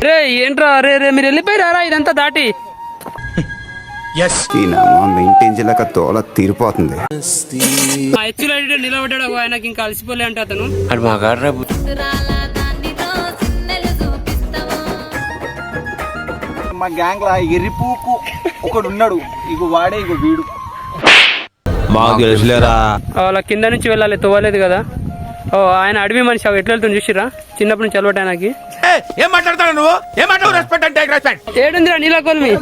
రే ఏంట్రా రే రే మీరు వెళ్ళిపోయారా ఇదంతా దాటి? మెయింటైన్ చేయలేక తోల తీరిపోతుంది. నిలబడ్డాడు ఆయనకి ఇంకా అలసిపోలే అంటే అతను మా గ్యాంగ్ లా ఎర్రిపూకు ఒకడు ఉన్నాడు, ఇగో వాడే ఇగో వీడు. అలా కింద నుంచి వెళ్ళాలి, తోవలేదు కదా. ఓ ఆయన అడవి మనిషి ఎట్లా వెళ్తుంది చూసిరా, చిన్నప్పటి నుంచి అలవాటు ఆయనకి. ఏం మాట్లాడతాడు నువ్వు? ఏడుందిరా నీళ్ళ కొలిమి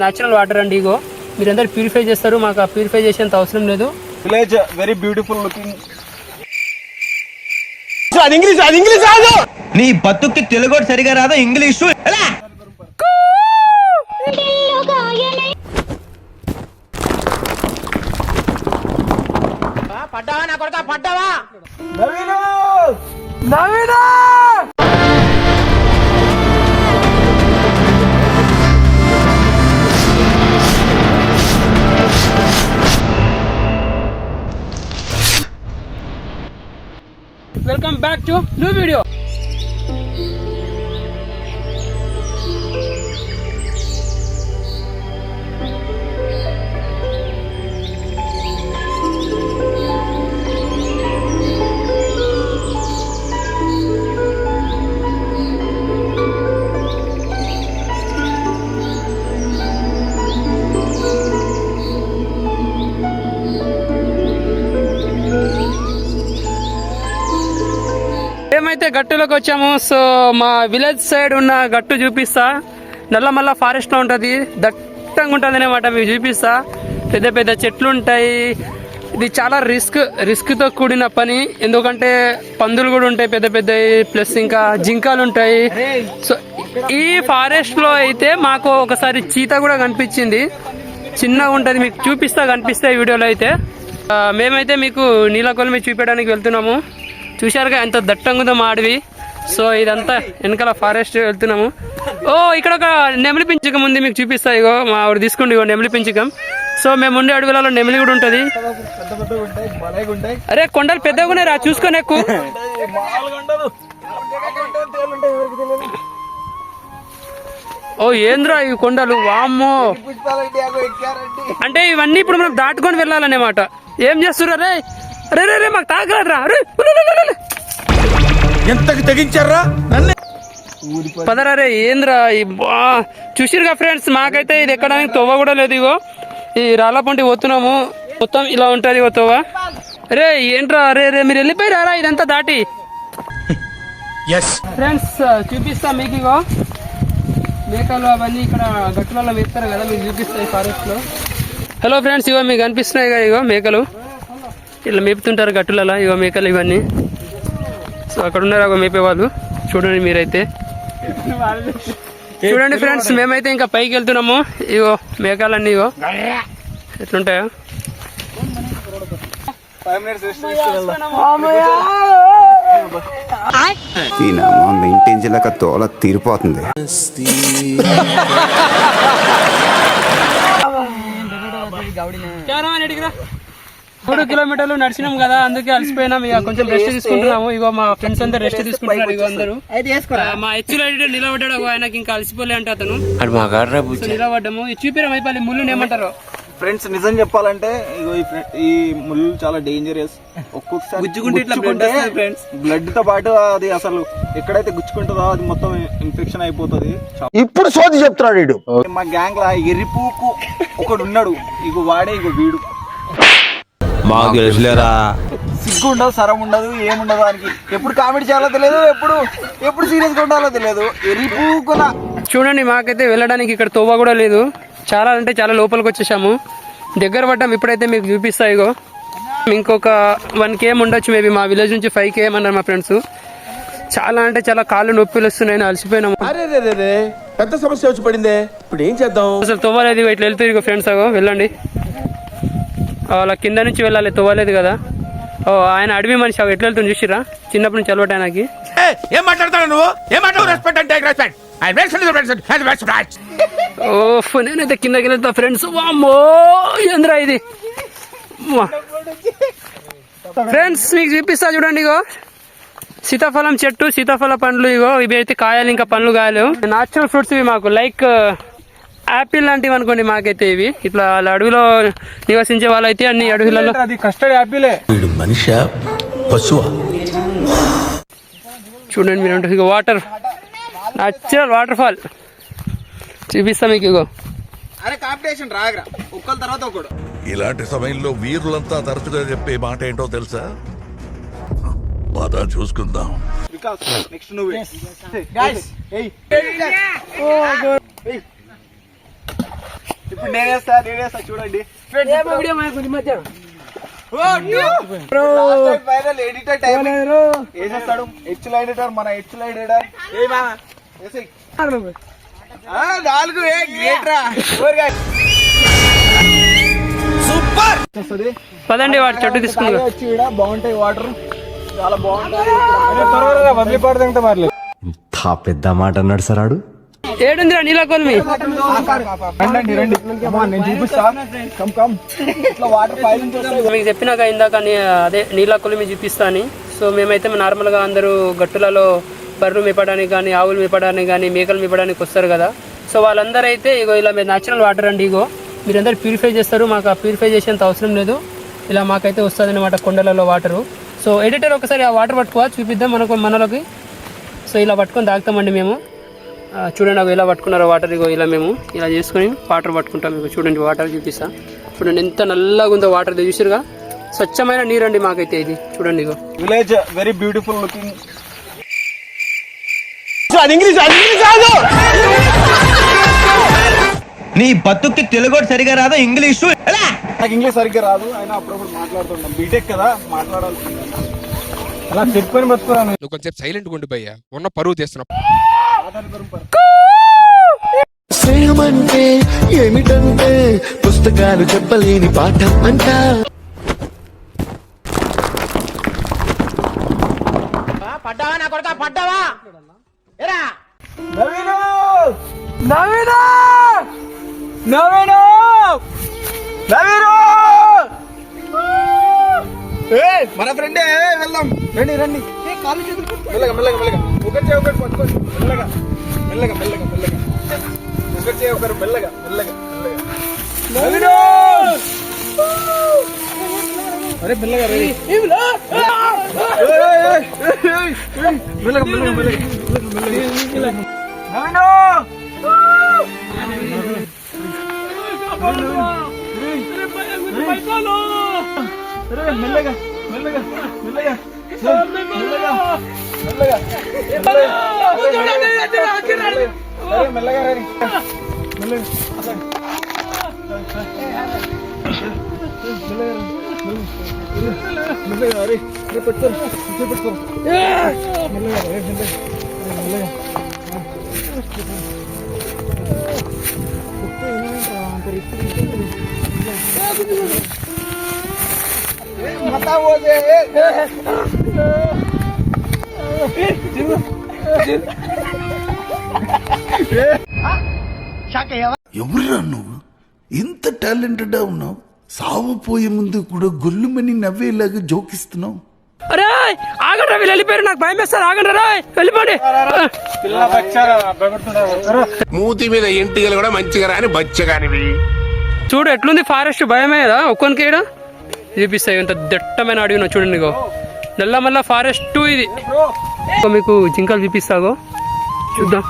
న్యాచురల్ వాటర్ అండి. ఇగో మీరందరూ ప్యూరిఫై చేస్తారు, మాకు ఆ ప్యూరిఫై చేసేంత అవసరం లేదు. Village very beautiful looking. English రాదు నీ బతుక్కి తెలుగు సరిగా రాదు ఇంగ్లీషు. పడ్డావా నా కొడుకా పడ్డావా? Welcome back to new video. మేమైతే గట్టులోకి వచ్చాము. సో మా విలేజ్ సైడ్ ఉన్న గట్టు చూపిస్తా. నల్లమల్ల ఫారెస్ట్ లో ఉంటది, దట్టంగా ఉంటుంది అనమాట. మీకు చూపిస్తా. పెద్ద పెద్ద చెట్లు ఉంటాయి. ఇది చాలా రిస్క్ తో కూడిన పని, ఎందుకంటే పందులు కూడా ఉంటాయి పెద్ద పెద్దవి, ప్లస్ ఇంకా జింకలు ఉంటాయి. సో ఈ ఫారెస్ట్ లో అయితే మాకు ఒకసారి చీత కూడా కనిపించింది, చిన్నగా ఉంటది. మీకు చూపిస్తా, కనిపిస్తాయి వీడియోలో అయితే. మేమైతే మీకు నీలకొలిమి చూపించడానికి వెళ్తున్నాము. చూశారుగా ఎంత దట్టంగా ఉందో మా అడవి. సో ఇదంతా వెనకాల ఫారెస్ట్ వెళ్తున్నాము. ఓ ఇక్కడ ఒక నెమిలి పించకం ఉంది, మీకు చూపిస్తా. ఇగో మా ఆవిడ తీసుకోండి, ఇగో నెమిలి పించకం. సో మేము ఉండే అడవులలో నెమిలి కూడా ఉంటది. అరే కొండలు పెద్దగా ఉన్నాయి రా, చూసుకొని ఎక్కువ. ఓ ఏంద్రా ఈ కొండలు, వామ్మో. అంటే ఇవన్నీ ఇప్పుడు మనం దాటుకొని వెళ్ళాలన్నమాట. ఏం చేస్తుర్రా రే? అరే రే రే మాకు తాగలరా, ఎంతకి తెగించారా పదరా రే. ఏంద్రా చూసిరుగా ఫ్రెండ్స్, మాకైతే ఇది ఎక్కడానికి తొవ్వ కూడా లేదు. ఇగో ఈ రాళ్ళపంటి పోతున్నాము, మొత్తం ఇలా ఉంటుంది ఇగో తొవ్వ. రే ఏంట్రా రే రే మీరు వెళ్ళిపోయారా ఇదంతా దాటి? ఫ్రెండ్స్ చూపిస్తా మీకు. ఇగో మేకలు అవన్నీ ఇక్కడ గట్టులలో వేస్తారు కదా, మీకు చూపిస్తాయి ఫారెస్ట్ లో. హలో ఫ్రెండ్స్, ఇగో మీకు కనిపిస్తున్నాయి కదా, ఇగో మేకలు ఇట్లా మేపుతుంటారు గట్టులలో. ఇగో మేకలు ఇవన్నీ. సో అక్కడ ఉన్నారు అగో మేపేవాళ్ళు, చూడండి మీరైతే. చూడండి ఫ్రెండ్స్, మేమైతే ఇంకా పైకి వెళ్తున్నాము. ఇగో మేకలన్నీ ఇగో ఎట్లుంటాయో. మెయింటైన్ చేయలేక తోల తీరిపోతుంది. 3 కిలోమీటర్లు నడిచినాం కదా, అందుకే అలసిపోయినాం. ఇక కొంచెం రెస్ట్ తీసుకుంటున్నాము. ఇగో మా ఫ్రెండ్స్ అందరూ రెస్ట్ తీసుకుంటున్నారు. ఇగో అందరూ మా హెచ్చులైతే నిలబడ్డాడు, ఆయనకి ఇంకా అలసిపోలే అంటే అతను నిలబడ్డాము. చూపిరం అయిపోయి ముళ్ళు ఏమంటారు ఫ్రెండ్స్? నిజం చెప్పాలంటే ఈ ముళ్ళు చాలా డేంజరస్. ఒక్కొక్కసారి గుచ్చుకుంటే బ్లడ్ తో పాటు అది అసలు ఎక్కడైతే గుచ్చుకుంటుందో అది మొత్తం ఇన్ఫెక్షన్ అయిపోతుంది. ఇప్పుడు సోది చెప్తున్నాడు. మా గ్యాంగ్ లా ఎర్రిపూకు ఒకడు ఉన్నాడు, ఇగో వాడే ఇగో వీడు. సిగ్గు ఉండదు, సరం ఉండదు, ఏముండదు. దానికి ఎప్పుడు కామెడీ చేయాలో తెలియదు, ఎప్పుడు సీరియస్ గా ఉండాలో తెలియదు. ఎర్రిపూకులా చూడండి, మాకైతే వెళ్ళడానికి ఇక్కడ తోవ కూడా లేదు. చాలా అంటే చాలా లోపలికి వచ్చేసాము, దగ్గర పడ్డాం. ఇప్పుడైతే మీకు చూపిస్తా. ఇగో ఇంకొక 1 km ఉండొచ్చు మేబీ. మా విలేజ్ నుంచి 5 km అన్నారు మా ఫ్రెండ్స్. చాలా అంటే చాలా కాళ్ళు నొప్పులు వస్తున్నాయి, అలసిపోయినాము. పెద్ద సమస్య వచ్చి పడిందే, ఇప్పుడు ఏం చేద్దాం? అసలు తోవలేదు, ఇట్లా వెళ్తారు ఇగో ఫ్రెండ్స్. అగో వెళ్ళండి, అలా కింద నుంచి వెళ్ళాలి, తోవలేదు కదా. ఓ ఆయన అడవి మనిషి ఎట్లా వెళ్తుంది చూసిరా, చిన్నప్పటి నుంచి అలవాటు ఆయనకి. ఏం మాట్లాడతాడు నువ్వు? ఏం మాట్లాడు? రెస్పెక్ట్ అంటే రెస్పెక్ట్. ఓ నేనైతే కిందకి వెళ్తా ఫ్రెండ్స్. వామ్మో ఏంద్రా ఇది. ఫ్రెండ్స్ మీకు చూపిస్తా చూడండి. ఇగో సీతాఫలం చెట్టు, సీతాఫల పండ్లు ఇగో ఇవి అయితే కాయాలి, ఇంకా పండ్లు కాయలు. నాచురల్ ఫ్రూట్స్ ఇవి మాకు, లైక్ యాపిల్ లాంటివి అనుకోండి మాకైతే. ఇవి ఇట్లా వాళ్ళ అడవిలో నివసించే వాళ్ళైతే అన్ని అడవులలో. అది కస్టర్డ్ యాపిలే. మనిషి పశువా? చూడండి మీరు ఉంటుంది ఇక వాటర్, నాచురల్ వాటర్ ఫాల్ చూపిస్తా మీకు. ఇగో అరే కాంపిటీషన్ రాగరా, ఒక్కల తర్వాత ఒకడు. ఇలాంటి సమయంలో వీరులంతా తరచుగా చెప్పే మాట ఏంటో తెలుసా? పద చూసుకుందాం. వికాస్ నెక్స్ట్ నువ్వే. ఇప్పుడు నేనేస్తా చూడండి. ఫైనల్ ఎడిటర్ టైం వేసేస్తాడు. హెచ్ఎల్ ఎడిటర్, మన హెచ్ఎల్ ఎడిటర్ 4 గ్రేట్ రా. సూపర్ పదండి వాటి చెట్టు తీసుకుని వచ్చి బాగుంటాయి. వాటర్ చాలా బాగుంటాయి. వదిలిపడదంటే మరలేదు. ఇంత పెద్ద మాట అన్నాడు సార్ ఆడు. ఏడుందిరా నీళ్ళ కొలిమి? రండి నేను చూపిస్తా. ఇట్లా వాటర్ పైన మీకు చెప్పినాక ఇందాక అదే నీళ్ళ కొలిమి చూపిస్తా అని. సో మేమైతే నార్మల్గా అందరూ గట్టులలో బర్రెలు మేపడానికి కానీ, ఆవులు మేపడానికి కానీ, మేకలు మేపడానికి వస్తారు కదా. సో వాళ్ళందరూ అయితే ఇగో ఇలా మీరు న్యాచురల్ వాటర్ అండి. ఇగో మీరందరూ ప్యూరిఫై చేస్తారు, మాకు ఆ ప్యూరిఫై చేసేంత అవసరం లేదు. ఇలా మాకైతే వస్తుంది అనమాట కొండలలో వాటరు. సో ఎడిటర్ ఒకసారి ఆ వాటర్ పట్టుకోవా చూపిద్దాం మనలోకి. సో ఇలా పట్టుకొని తాగుతామండి మేము. చూడండి అవి ఎలా పట్టుకున్నారో వాటర్. ఇగో ఇలా మేము ఇలా చేసుకొని వాటర్ పట్టుకుంటాం. ఇగో చూడండి వాటర్ చూపిస్తా. చూడండి ఎంత నల్లగా ఉందో వాటర్, చూసారుగా, స్వచ్ఛమైన నీరు అండి మాకైతే ఇది. చూడండి ఇగో విలేజ్ వెరీ బ్యూటిఫుల్ లుకింగ్. నీ బతుక్కి తెలుగు సరిగా రాదా ఇంగ్లీషు? నాకు ఇంగ్లీష్ సరిగ్గా రాదు, అయినా అప్పుడప్పుడు మాట్లాడుతుంటాం. బీటెక్ కదా, మాట్లాడాల్సిందే. అలా చెప్పుకొని బతుకున్నాను. నువ్వు కొంచెం సైలెంట్ ఉండి భయ్యా, ఉన్న పరువు తీస్తున్నావు. స్నేహం అంటే ఏమిటంటే పుస్తకాలు చెప్పలేని పాఠం అంట. పడ్డావా నా కొడుకా, పడ్డావా? మన ఫ్రెండే, వెళ్దాం. రండి మెల్లగా ఒకటి చేయ ఒకటి పట్టుకోండి. మెల్లగా ఒకటి చేయ ఒకరు. మెల్లగా అరే మెల్లగా రెడీ. మెల్లగా రెడీ. ఎవరురా నువ్వు? ఇంత టాలెంటెడ్ ఉన్నావు, సావపోయే ముందు కూడా గొల్లుమని నవ్వేలాగా జోకిస్తున్నావు. అరే ఆగండి, వీళ్ళు వెళ్ళిపోయారు, నాకు భయం వేస్తారు. ఆగండి రా, వెళ్ళిపోండి. మూతి మీద ఎంటికలు కూడా మంచిగా రాని బచ్చగానివి. చూడు ఎట్లుంది ఫారెస్ట్, భయమే కదా ఒక్కొనికి. ఇక్కడ చూపిస్తాయి ఎంత దట్టమైన అడవినో చూడండి. ఇగో నల్లమల్ల ఫారెస్ట్ ఇది. మీకు జింకలు చూపిస్తాగో, చూద్దాం.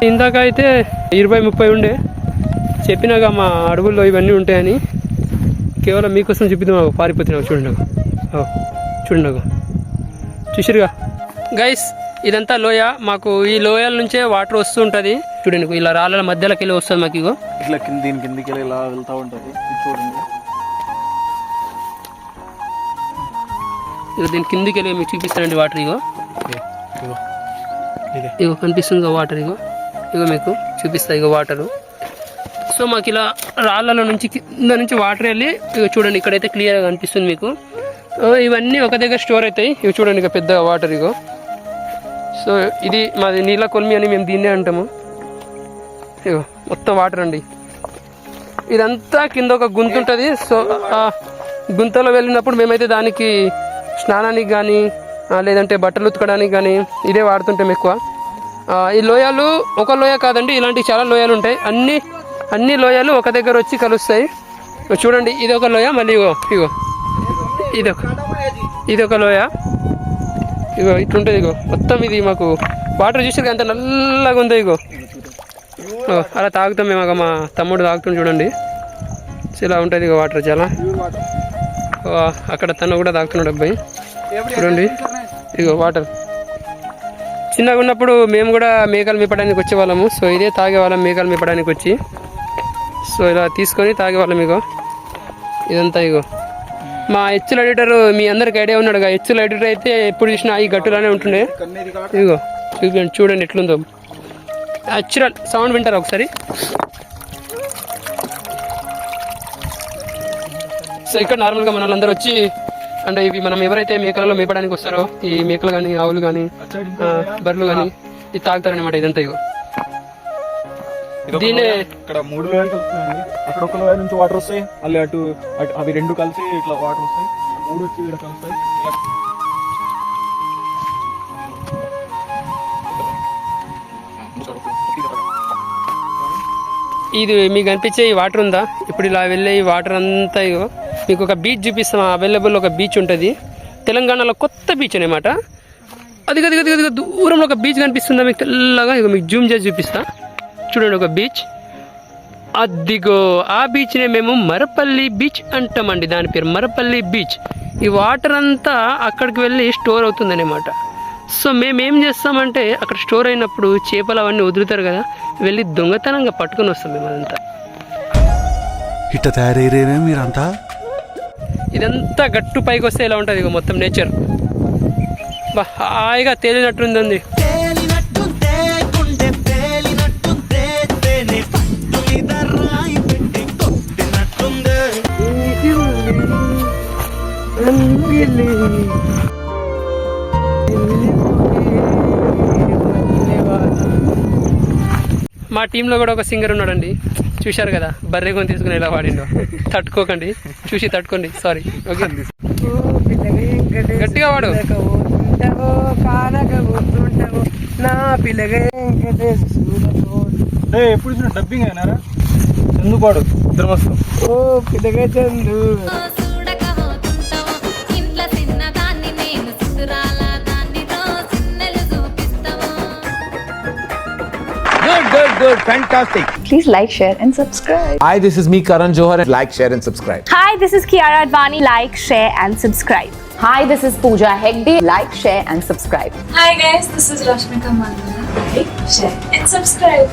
ఇందాక అయితే 20-30 ఉండే, చెప్పినాక మా అడవుల్లో ఇవన్నీ ఉంటాయని. కేవలం మీకోసం చూపిద్దాం. పారిపోతున్నావు చూడండి, చూడండి చూసిరుగా గైస్. ఇదంతా లోయ, మాకు ఈ లోయల నుంచే వాటర్ వస్తూ ఉంటుంది. చూడండి ఇలా రాళ్ళ మధ్యలోకి వెళ్ళి వస్తుంది మాకు. ఇగో ఇట్లా దీని కిందికి వెళ్ళి ఇలా వెళ్తా ఉంటుంది. చూడండి ఇగో దీని కిందికి వెళ్ళి మీకు చూపిస్తానండి వాటర్. ఇగో ఇగో కనిపిస్తుంది వాటర్. ఇగో మీకు చూపిస్తాయి ఇగో వాటరు. సో మాకు ఇలా రాళ్ళలో నుంచి కింద నుంచి వాటర్ వెళ్ళి ఇక చూడండి ఇక్కడైతే క్లియర్గా కనిపిస్తుంది మీకు. ఇవన్నీ ఒక దగ్గర స్టోర్ అవుతాయి. ఇవి చూడండి ఇక పెద్ద వాటర్. ఇగో సో ఇది మాది నీళ్ళ కొలిమి అని మేము దీన్నే అంటాము. ఇగో మొత్తం వాటర్ అండి. ఇదంతా కింద ఒక గుంత ఉంటుంది. సో ఆ గుంతలో వెళ్ళినప్పుడు మేమైతే దానికి స్నానానికి కానీ లేదంటే బట్టలు ఉతకడానికి కానీ ఇదే వాడుతుంటాం ఎక్కువ. ఈ లోయలు ఒక లోయ కాదండి, ఇలాంటి చాలా లోయలు ఉంటాయి. అన్ని లోయలు ఒక దగ్గర వచ్చి కలుస్తాయి. చూడండి, ఇది ఒక లోయ, మళ్ళీ ఇగో ఇదొక లోయ. ఇగో ఇట్లుంటుంది. ఇగో మొత్తం ఇది మాకు వాటర్ చూసి అంత నల్లగా ఉంది. ఇగో అలా తాగుతాం మేము. మా తమ్ముడు తాగుతాం చూడండి, ఇలా ఉంటుంది ఇక వాటర్ చాలా. అక్కడ తను కూడా తాగుతున్నాడు అబ్బాయి, చూడండి. ఇగో వాటర్. చిన్నగా ఉన్నప్పుడు మేము కూడా మేకలు మేపడానికి వచ్చేవాళ్ళము. సో ఇదే తాగేవాళ్ళం మేకలు మేపడానికి వచ్చి. సో ఇలా తీసుకొని తాగేవాళ్ళం. ఇగో ఇదంతా ఇగో మా హెచ్చుల ఎడిటర్, మీ అందరికి ఐడియా ఉన్నాడు. హెచ్చుల ఎడిటర్ అయితే ఎప్పుడు చూసినా ఈ గట్టులానే ఉంటుండే. ఇగో చూడండి ఎట్లుందో. న్యాచురల్ సౌండ్ వింటారా ఒకసారి? సో ఇక్కడ నార్మల్గా మన వాళ్ళందరూ వచ్చి అంటే ఇవి మనం ఎవరైతే మేకలలో మేపడానికి వస్తారో ఈ మేకలు కానీ ఆవులు కానీ బర్రెలు కానీ ఇది తాగుతారనమాట. ఇదంతా ఇగో దీనే ఇక్కడ 3 లోయలు కలుస్తాయండి. అక్కడ ఒక లోయ నుంచి వాటర్ వస్తాయి, మళ్ళీ అటు అవి 2 కలిసి ఇట్లా వాటర్ వస్తాయి. 3 వచ్చి ఇక్కడ కలుస్తాయి. ఇది మీకు కనిపించే ఈ వాటర్ ఉందా, ఇప్పుడు ఇలా వెళ్ళే ఈ వాటర్ అంతా ఇగో మీకు ఒక బీచ్ చూపిస్తాం. అవైలబుల్ ఒక బీచ్ ఉంటుంది తెలంగాణలో, కొత్త బీచ్ అనమాట. అది దూరంలో ఒక బీచ్ కనిపిస్తుందా మీకు తెల్లగా? ఇగో మీకు జూమ్ చేసి చూపిస్తా చూడండి. ఒక బీచ్, అదిగో ఆ బీచ్నే మేము మరపల్లి బీచ్ అంటామండి. దాని పేరు మరపల్లి బీచ్. ఈ వాటర్ అంతా అక్కడికి వెళ్ళి స్టోర్ అవుతుంది అనమాట. సో మేమేం చేస్తామంటే అక్కడ స్టోర్ అయినప్పుడు చేపలు అవన్నీ వదులుతారు కదా, వెళ్ళి దొంగతనంగా పట్టుకొని వస్తాం మేము. అదంతా ఇట్ట తయారయ్యేనే మీరంతా. ఇదంతా గట్టు పైకి వస్తే ఇలా ఉంటుంది ఇక మొత్తం నేచర్. హాయిగా తేలినట్టుంది. మా టీంలో కూడా ఒక సింగర్ ఉన్నాడండి, చూశారు కదా, బర్రె కొని తీసుకుని ఎలా వాడిండో. తట్టుకోకండి, చూసి తట్టుకోండి. సారీ. ఓకే, గట్టిగా వాడు. ఎప్పుడు చూసిన డబ్బింగ్ అయినారా? చందు పాడు, ఇద్దరు వస్తాం. ఓ పిల్లగా Chandu. Good, fantastic. Please like, share and subscribe. Hi, this is me Karan Johar. Like, share and subscribe. Hi, this is Kiara Advani. Like, share and subscribe. Hi, this is Pooja Hegde. Like, share and subscribe. Hi guys, this is Rashmika Mandana. Like, share and subscribe.